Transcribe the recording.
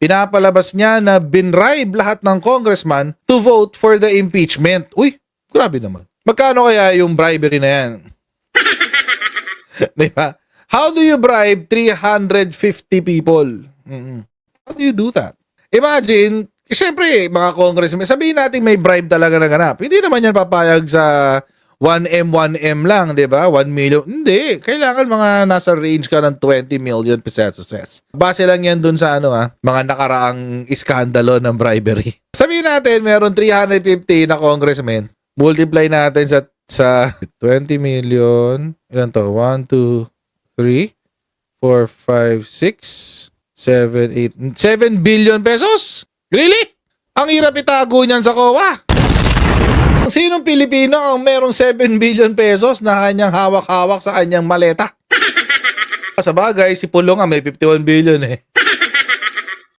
Pinapalabas niya na binribe lahat ng congressman to vote for the impeachment. Uy, grabe naman. Magkano kaya yung bribery na yan? Diba? How do you bribe 350 people? How do you do that? Imagine, siyempre, mga congressmen, sabihin natin may bribe talaga naganap. Hindi naman yan papayag sa 1M, 1M lang, di ba? 1 million. Hindi. Kailangan mga nasa range ka ng 20 million pesos. Base lang yan dun sa mga nakaraang iskandalo ng bribery. Sabihin natin, meron 350 na congressmen. Multiply natin sa 20 million. Ilan to? 1, 2, 3, 4, 5, 6, 7, 8, 7 billion pesos? Really? Ang hirap itago niyan sa COA. Sinong Pilipino ang merong 7 billion pesos na kanyang hawak-hawak sa kanyang maleta? Sa bagay, si Pulong nga may 51 billion eh.